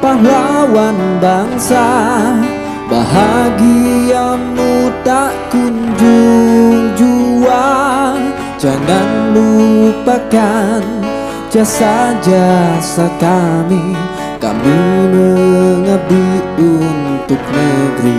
pahlawan bangsa, bahagiamu tak kunjung jua. Jangan lupakan jasa-jasa kami, kami mengabdi untuk negeri.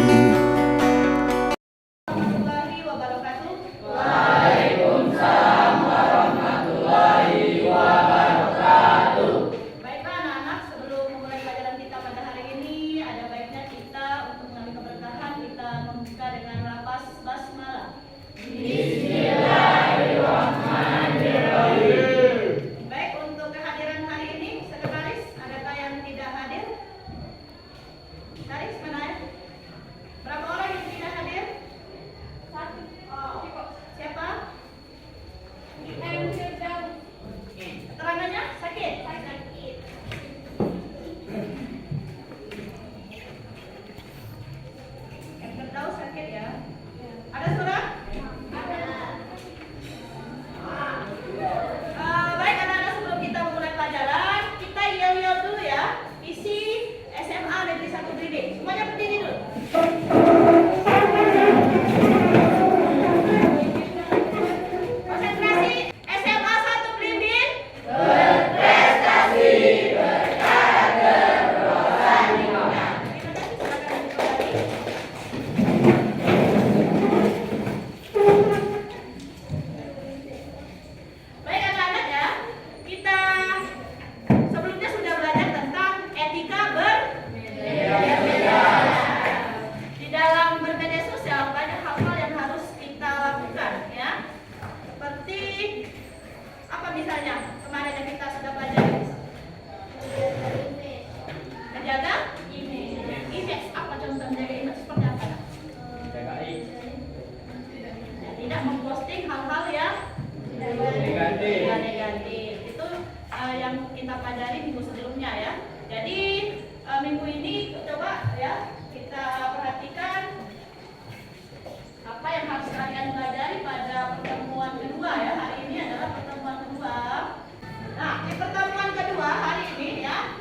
Negatif itu yang kita pelajari minggu sebelumnya ya. Jadi minggu ini coba ya kita perhatikan apa yang harus kalian pelajari pada pertemuan kedua ya. Hari ini adalah pertemuan kedua. Nah, di pertemuan kedua hari ini ya,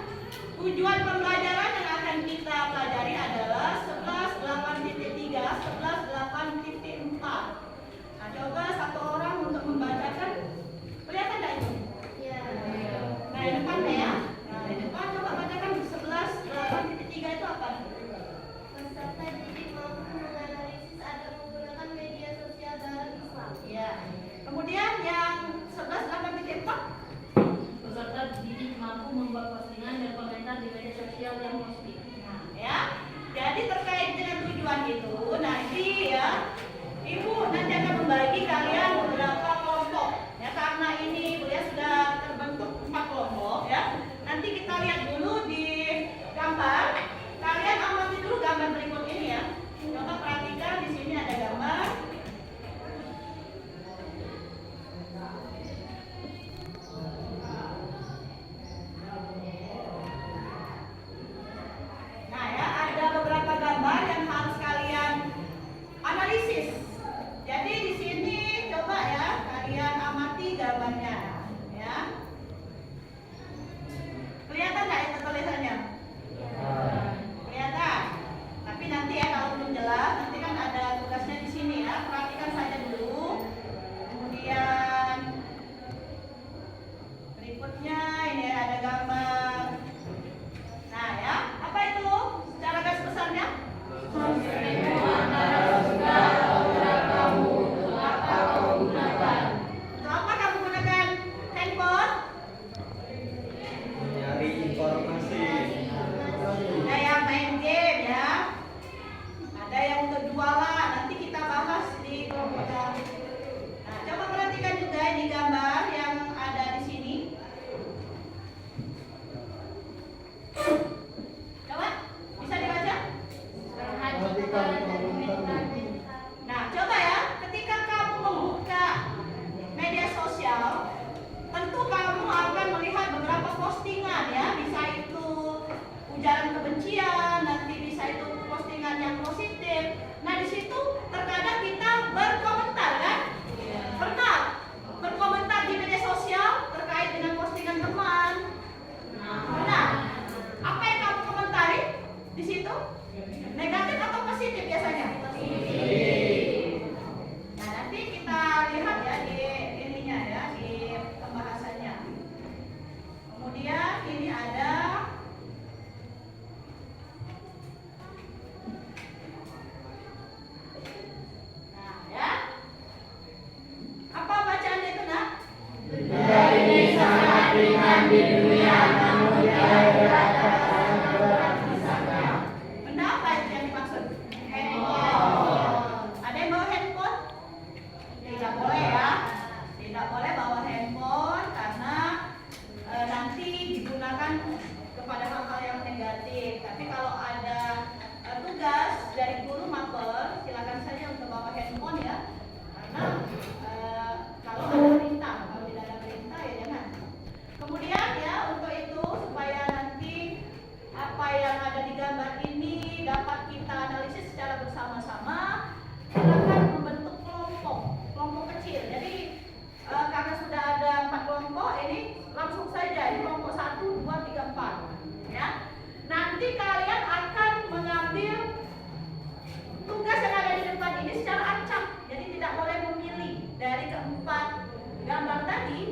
tujuan pembelajaran yang akan kita pelajari adalah 11.8.3, 11.8.4. Nah, coba satu orang untuk membacakan. Kelihatan nggak itu? Iya. Nah, di depan ya. Nah, di depan coba bacakan 11.8.3 itu apa? Peserta didik mampu menganalisis atau menggunakan media sosial dalam Islam. Ya. Kemudian yang 11.8.4, peserta didik mampu membuat postingan dan komentar di media sosial yang positif. nah ya. Jadi terkait dengan tujuan itu, nanti ya Ibu nanti akan membagi kalian beberapa kelompok ya, karena ini ya sudah terbentuk 4 kelompok ya. Nanti kita lihat dulu di gambar. Kalian amati dulu gambar berikut ini ya. Coba perhatikan, di sini ada gambar. Nah ya, ada beberapa gambar yang harus kalian analisis. Jadi di sini coba ya kalian amati gambarnya ya. Kelihatan nggak itu tulisannya? Kelihatan. Tapi nanti ya kalau belum jelas, nanti kan ada tugasnya di sini ya. Perhatikan saja dulu. Kemudian berikutnya ini ada gambar. Nah ya, apa itu? Secara garis besarnya? Untuk apa kamu gunakan handphone? Mencari informasi. Ada yang main game ya. Ada yang untuk jualan. Nanti kita bahas di kelompok. Nah, coba perhatikan juga ini gambar yang ada di sini. Coba, bisa dibaca? Nah, coba ya, ketika kamu membuka media sosial, tentu kamu akan melihat beberapa postingan ya, bisa itu ujaran kebencian, nanti bisa itu postingan yang positif. Nah, di situ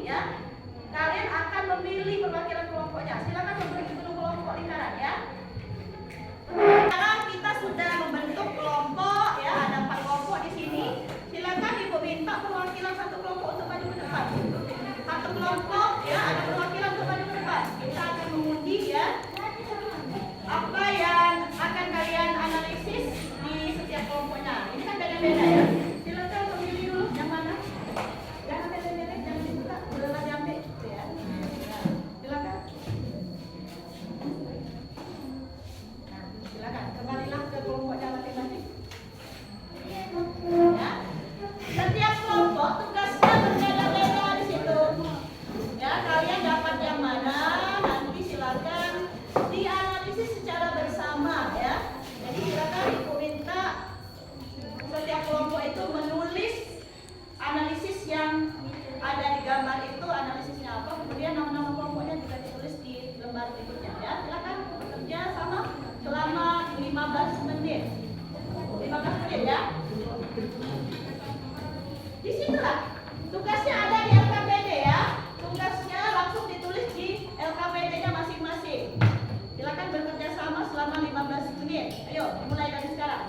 ya. Kalian akan memilih perwakilan kelompoknya. Silakan memberi dulu kelompok lingkaran ya. Sekarang kita sudah membentuk kelompok ya, ada 4 kelompok di sini. Silakan Ibu minta perwakilan satu kelompok untuk maju ke depan. Satu kelompok ya, ada perwakilan untuk maju ke depan. Kita akan mengundi ya. Apa yang akan kalian analisis di setiap kelompoknya. Ini kan beda-beda ya. Silakan memilih dulu yang mana. Jangan beda-beda, jangan dibuka, bolehlah diambil ya. Nah, silakan. Nah, silakan kembalilah ke kelompoknya masing-masing. Ya. Setiap kelompok tugasnya berbeda-beda di situ. Ya, kalian dapat yang mana nanti silakan dianalisis secara bersama ya. Jadi silakan Ibu minta setiap kelompok itu menulis analisis yang ada di gambar itu, analisisnya apa, kemudian nama-nama kelompoknya juga ditulis di lembar berikutnya ya. Silakan bekerja sama selama 15 menit. 15 menit ya. Disitulah tugasnya ada di LKPD ya. Tugasnya langsung ditulis di LKPD-nya masing-masing. Silakan bekerja sama selama 15 menit. Ayo, mulai dari sekarang.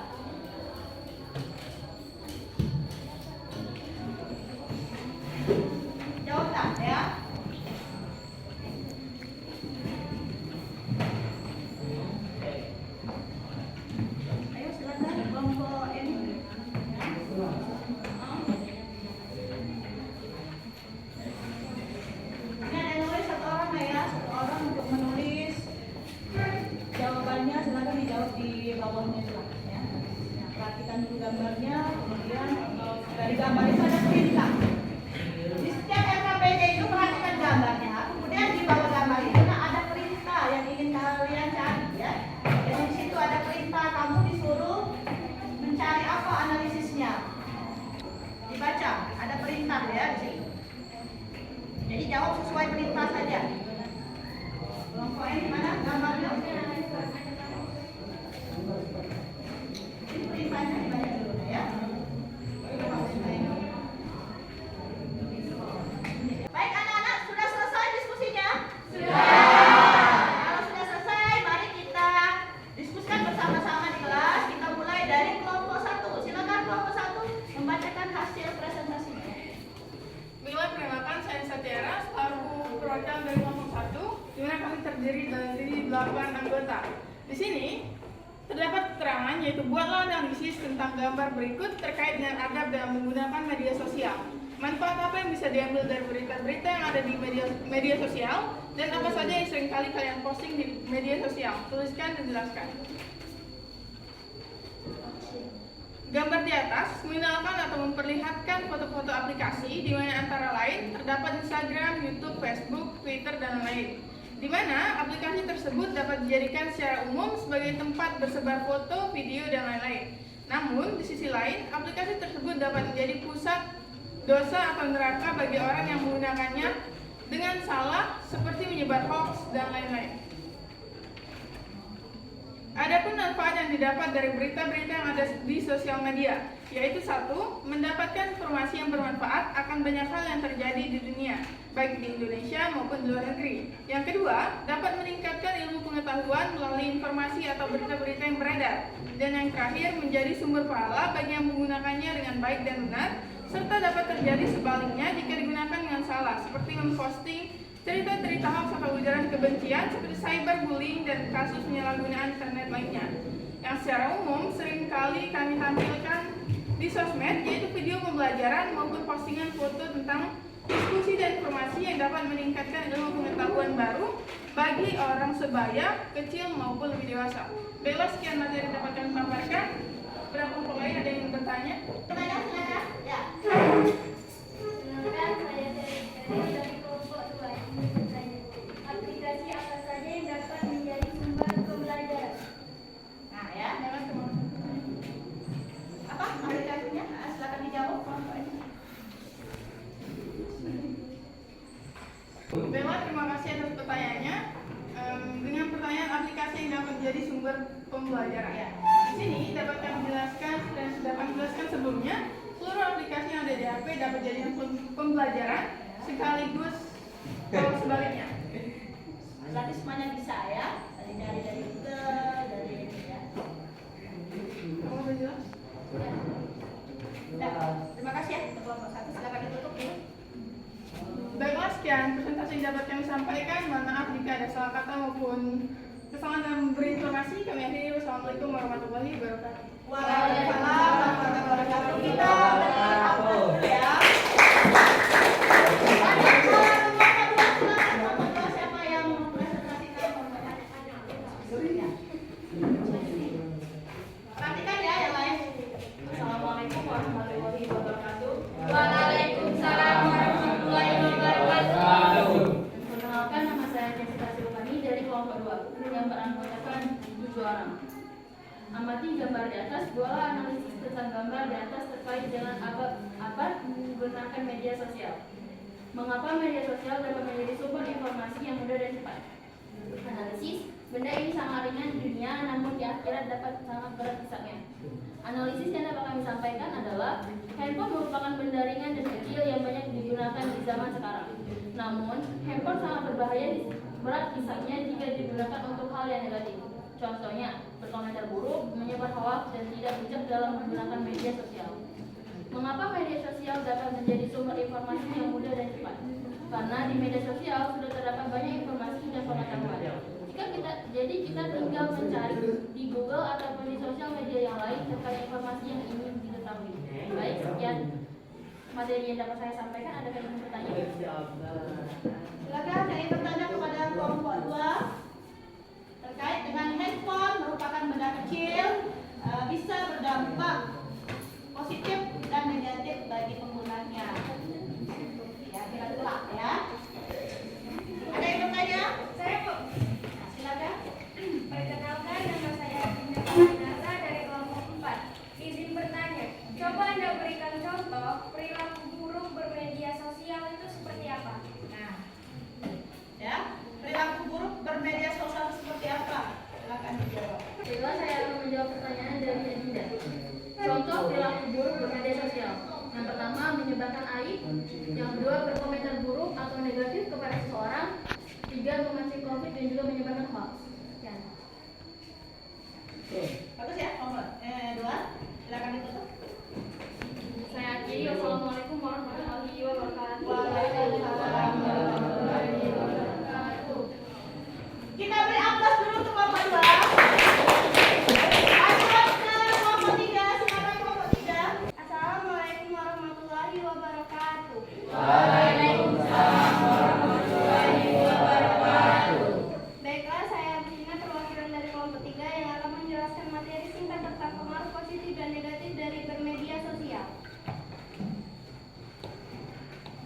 Jawab tak ya? Ayo silakan kelompok ini. Ini ada yang nulis satu orang ya, satu orang untuk menulis jawabannya. Silakan dijawab di bawahnya juga ya. Nah, perhatikan dulu gambarnya, kemudian dari gambar itu ada perintah. Di setiap LKPD itu perhatikan gambarnya, kemudian di bawah gambar itu ada perintah yang ingin kalian cari ya. Jadi di situ ada perintah, kamu disuruh mencari apa analisisnya. Dibaca, ada perintah ya di sini. Jadi jawab sesuai perintah saja. Kelompok ini mana gambarnya? Ini perintahnya dibaca dulu ya. Baik anak-anak, sudah selesai diskusinya? Sudah. Kalau sudah selesai, mari kita diskusikan bersama-sama di kelas. Kita mulai dari kelompok 1. Silakan kelompok 1 membacakan hasil presentasinya. Bila perkenalkan, saya Satyara, selaku perwakilan dari kelompok 1, di mana kami terdiri dari 8 anggota. Di sini terdapat keterangan, yaitu buatlah analisis tentang gambar berikut terkait dengan adab dalam menggunakan media sosial. Manfaat apa yang bisa diambil dari berita-berita yang ada di media sosial, dan apa saja yang seringkali kalian posting di media sosial. Tuliskan dan jelaskan. Gambar di atas mengenalkan atau memperlihatkan foto-foto aplikasi di mana antara lain terdapat Instagram, YouTube, Facebook, Twitter, dan lain. Di mana aplikasi tersebut dapat dijadikan secara umum sebagai tempat bersebar foto, video, dan lain-lain. Namun, di sisi lain, aplikasi tersebut dapat menjadi pusat dosa atau neraka bagi orang yang menggunakannya dengan salah, seperti menyebar hoax, dan lain-lain. Adapun manfaat yang didapat dari berita-berita yang ada di sosial media, yaitu 1. Mendapatkan informasi yang bermanfaat akan banyak hal yang terjadi di dunia, baik di Indonesia maupun di luar negeri. Yang kedua, dapat meningkatkan ilmu pengetahuan melalui informasi atau berita-berita yang beredar. Dan yang terakhir, menjadi sumber pahala bagi yang menggunakannya dengan baik dan benar, serta dapat terjadi sebaliknya jika digunakan dengan salah, seperti memposting cerita-cerita hoax atau ujaran kebencian seperti cyberbullying dan kasus penyalahgunaan internet lainnya, yang secara umum seringkali kami tampilkan di sosmed, yaitu video pembelajaran maupun postingan foto tentang diskusi dan informasi yang dapat meningkatkan ilmu pengetahuan baru bagi orang sebaya, kecil maupun lebih dewasa. Baiklah, sekian materi yang dapat kami paparkan. Berapa kelompok lain ada yang bertanya? Pertanyaan silakan. Ya. Perkenalkan, saya dari kelompok 2. Aplikasi apa saja yang dapat menjadi sumber pembelajaran? Nah ya, apa aplikasinya? Silakan dijawab. Baiklah, terima kasih atas pertanyaannya. Dengan pertanyaan aplikasi yang dapat menjadi sumber pembelajaran. Ya. Di sini dapat kami jelaskan dan sudah kami jelaskan sebelumnya, seluruh aplikasi yang ada di HP dapat jadi pembelajaran sekaligus kalau sebaliknya. Berarti semuanya bisa ya. Dari Google, dari ini ya. Kamu udah jelas? Ya. Udah. Terima kasih ya untuk kelompok 1. Silakan ditutup ya. Baiklah, sekian presentasi yang dapat kami sampaikan. Mohon maaf jika ada salah kata maupun kesalahan dalam memberi informasi. Kami akhiri. Wassalamualaikum warahmatullahi wabarakatuh. Waalaikumsalam warahmatullahi wabarakatuh. Kita beri aplaus dulu ya. Ada kelompok 2, siapa yang mempresentasikan kelompok 2? Perhatikan ya yang lain. Assalamualaikum warahmatullahi wabarakatuh. Waalaikumsalam warahmatullahi wabarakatuh. Perkenalkan, nama saya Jessica Silvani dari kelompok 2 yang beranggotakan 7 orang. Amati gambar di atas, buatlah analisis tentang gambar di atas terkait dengan apa menggunakan media sosial. Mengapa media sosial dapat menjadi sumber informasi yang mudah dan cepat? Analisis, benda ini sangat ringan di dunia, namun di akhirat dapat sangat berat hisabnya. Analisis yang dapat kami sampaikan adalah handphone merupakan benda ringan dan kecil yang banyak digunakan di zaman sekarang. Namun, handphone sangat berbahaya berat hisabnya jika digunakan untuk hal yang negatif. Contohnya, berkomentar buruk, menyebar hoaks, dan tidak bijak dalam menggunakan media sosial. Mengapa media sosial dapat menjadi sumber informasi yang mudah dan cepat? Karena di media sosial sudah terdapat banyak informasi dan pengetahuan. Jadi kita tinggal mencari di Google ataupun di sosial media yang lain terkait informasi yang ingin diketahui. Baik, sekian materi yang dapat saya sampaikan. Ada yang ingin bertanya? Silakan saya bertanya kepada kelompok 2 terkait dengan handphone merupakan benda kecil, bisa berdampak positif dan negatif bagi penggunanya. Ya, kita ulang ya. Ada yang bertanya? Saya kok. Nah, silakan. Perkenalkan, nama saya Dinda Kaminata dari kelompok 4. Izin bertanya, coba Anda berikan contoh perilaku buruk bermedia sosial itu seperti apa? Nah, ya, perilaku buruk bermedia sosial seperti apa? Silakan dijawab. Baiklah, saya akan menjawab pertanyaan dari Dinda. Contoh perilaku buruk bermedia sosial. Yang pertama, menyebarkan aib. Yang kedua, berkomentar buruk atau negatif kepada seseorang. 3, memancing konflik dan juga menyebarkan hoax. Sekian. Bagus ya, kelompok 2. Silakan ditutup. Saya akhiri. Wassalamualaikum warahmatullahi wabarakatuh. Waalaikumsalam warahmatullahi wabarakatuh. Kita beri aplaus dulu untuk kelompok 2. Aplaus ke kelompok 3. Silakan kelompok 3. Assalamualaikum warahmatullahi wabarakatuh. Waalaikumsalam warahmatullahi wabarakatuh. Baiklah, saya Bina, perwakilan dari kelompok 3 yang akan menjelaskan materi singkat tentang pengaruh positif dan negatif dari bermedia sosial.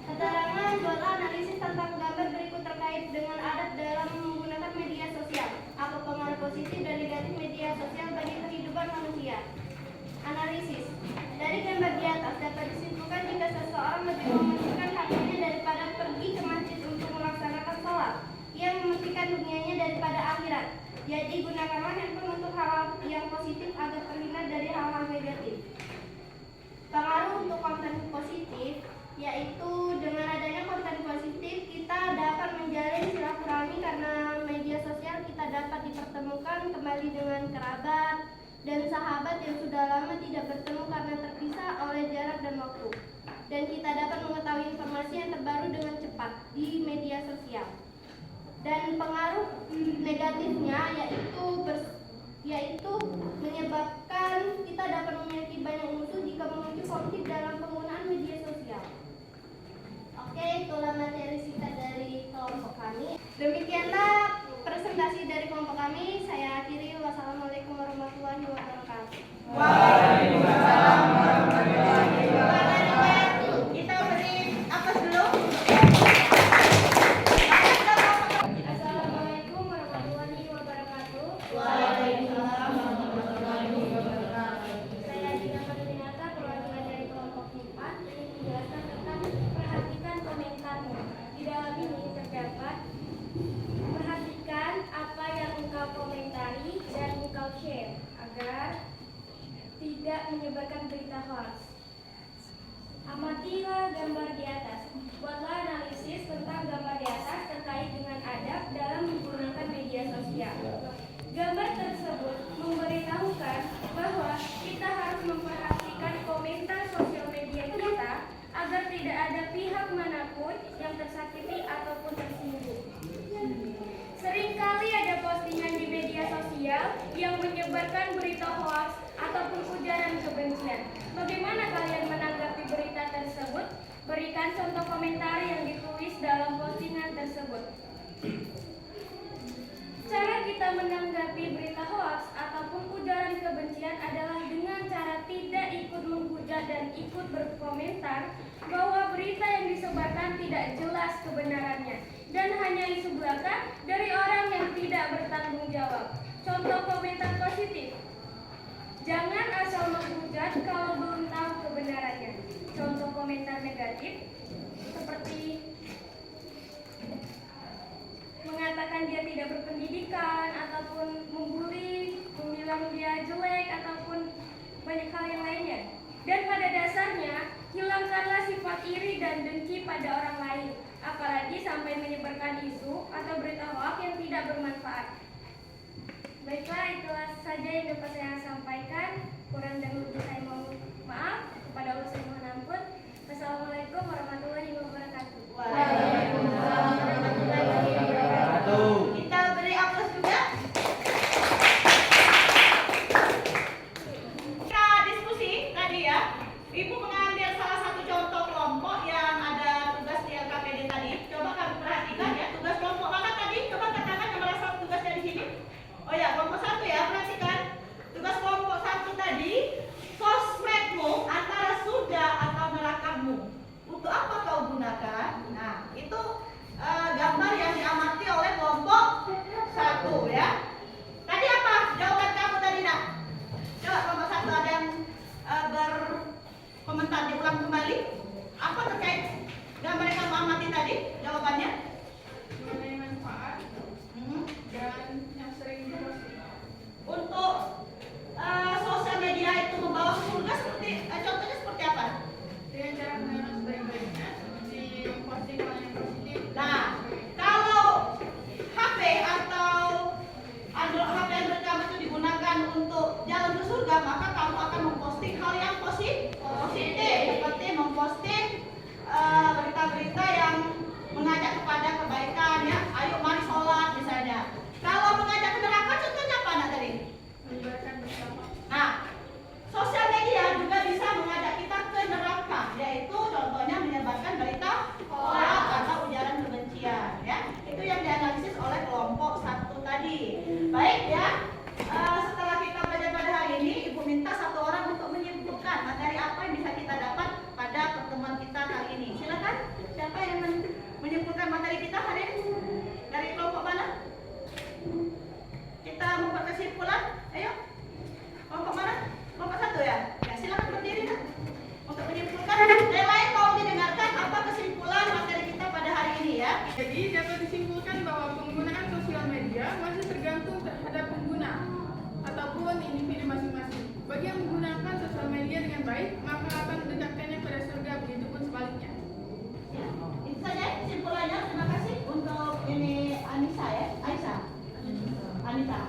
Keterangan buatlah analisis tentang gambar berikut terkait dengan adab dalam menggunakan media sosial. Apa pengaruh positif dan negatif media sosial bagi kehidupan manusia? Analisis. Dari gambar di atas dapat disimpulkan jika seseorang lebih mementingkan haknya daripada pergi ke masjid untuk melaksanakan sholat. Ia mementingkan dunianya daripada akhirat. Jadi gunakanlah handphone untuk hal yang positif agar terhindar dari hal-hal negatif. Pengaruh untuk konten positif, yaitu dengan adanya konten positif kita dapat menjalin silaturahmi karena media sosial kita dapat dipertemukan kembali dengan kerabat dan sahabat yang sudah lama tidak bertemu karena terpisah oleh jarak dan waktu. Dan kita dapat mengetahui informasi yang terbaru dengan cepat di media sosial. Dan pengaruh negatifnya yaitu menyebabkan kita dapat memiliki banyak musuh jika memicu konflik dalam penggunaan media sosial. Oke, itulah materi singkat dari kelompok kami. Demikianlah presentasi dari kelompok kami. Saya akhiri. Wassalamualaikum warahmatullahi wabarakatuh. Waalaikumsalam warahmatullahi wabarakatuh. Kita beri aplaus dulu. Assalamualaikum warahmatullahi wabarakatuh. Waalaikumsalam warahmatullahi wabarakatuh. Saya Dina Kaminata, perwakilan dari kelompok 4, ingin menjelaskan tentang perhatikan komentarmu. Di dalam ini terdapat perhatikan apa yang engkau komentari dan engkau share agar tidak menyebarkan berita hoax. Amatilah gambar di atas. Buatlah analisis tentang gambar di atas terkait dengan adab dalam menggunakan media sosial. Gambar tersebut memberitahukan bahwa kita harus memperhatikan komentar sosial media kita agar tidak ada pihak manapun yang tersakiti ataupun tersinggung. Seringkali ada postingan di media sosial yang menyebarkan berita hoaks ataupun ujaran kebencian. Bagaimana kalian menanggapi berita tersebut? Berikan contoh komentar yang ditulis dalam postingan tersebut. Cara kita menanggapi berita hoaks ataupun ujaran kebencian adalah dengan cara tidak ikut menghujat dan ikut berkomentar bahwa berita yang disebarkan tidak jelas kebenarannya dan hanya isu belaka dari orang yang tidak bertanggung jawab. Contoh komentar positif: jangan asal menghujat kalau belum tahu kebenarannya. Contoh komentar negatif seperti mengatakan dia tidak berpendidikan ataupun membuli, membilang dia jelek ataupun banyak hal yang lainnya. Dan pada dasarnya, hilangkanlah sifat iri dan dengki pada orang lain, apalagi sampai menyebarkan isu atau berita hoaks yang tidak bermanfaat. Baiklah, itulah saja yang dapat saya sampaikan. Kurang dan lebih saya mohon maaf. Kepada Allah saya mohon ampun. Wassalamualaikum warahmatullahi wabarakatuh. Waalaikumsalam warahmatullahi wabarakatuh. Kita beri aplaus juga. Kita diskusi tadi ya. Ibu mengambil salah satu contoh kelompok yang ada tugas di LKPD tadi. Coba kami perhatikan ya, tugas kelompok mana tadi? Coba katakan yang merasa tugasnya di sini. Oh ya, kelompok 1 ya, perhatikan. Tugas kelompok 1 tadi, sosmedmu antara surga atau nerakamu. Untuk apa kau gunakan? Nah, itu gambar yang diamati oleh kelompok 1 ya. Tadi apa jawaban kamu tadi, Nak? Coba kelompok 1 ada yang berkomentar, diulang kembali. Apa terkait gambar yang kamu amati tadi? Jawabannya? Mengenai manfaat dan yang sering diposting. Untuk sosial media itu membawa ke surga seperti contohnya seperti apa? Dengan cara menggunakan sebaik-baiknya seperti memposting hal yang positif. Nah, kalau HP atau HP Android kamu itu digunakan untuk jalan ke surga, maka kamu akan memposting hal yang positif, seperti memposting berita-berita yang mengajak kepada kebaikan ya. Ayo mari sholat misalnya. Kalau mengajak ke neraka, contohnya apa Nak tadi? Menyebarkan bersama. Nah, sosial media juga bisa mengajak kita ke neraka, yaitu contohnya menyebarkan berita hoaks atau ujaran kebencian ya. Itu yang dianalisis oleh kelompok 1 tadi. Baik ya. Setelah kita belajar pada hari ini, Ibu minta satu orang untuk menyimpulkan materi apa yang bisa kita dapat pada pertemuan kita kali ini. Silakan. Siapa yang menyimpulkan materi kita hari ini? Dari kelompok mana? Kita membuat kesimpulan. Ayo. Kelompok mana? Kelompok 1 ya? Ya, silakan berdiri Nak. Untuk menyimpulkan. Yang lain mau didengarkan apa kesimpulan materi kita pada hari ini ya? Jadi dapat disimpulkan bahwa penggunaan sosial media masih tergantung terhadap pengguna ataupun individu masing-masing. Bagi yang menggunakan sosial media dengan baik, maka akan mendekatkannya pada surga, begitupun sebaliknya. Ya, itu saja kesimpulannya. Terima kasih untuk ini Anissa ya, Aisyah. Anissa.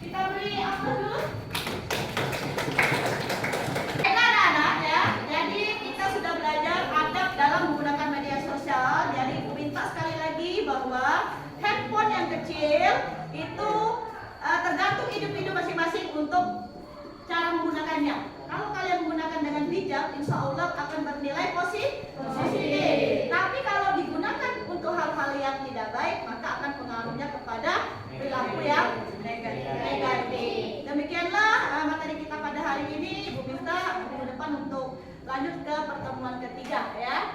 Kita beri aplaus dulu. Baiklah anak-anak ya. Jadi kita sudah belajar adab dalam menggunakan media sosial. Jadi Ibu minta sekali lagi bahwa handphone yang kecil itu tergantung individu masing-masing untuk cara menggunakannya. Kalau kalian menggunakan dengan bijak, insya Allah akan bernilai positif. Tapi kalau digunakan untuk hal-hal yang tidak baik, maka akan pengaruhnya kepada perilaku yang negatif. Demikianlah materi kita pada hari ini. Ibu minta minggu depan untuk lanjut ke pertemuan ketiga ya.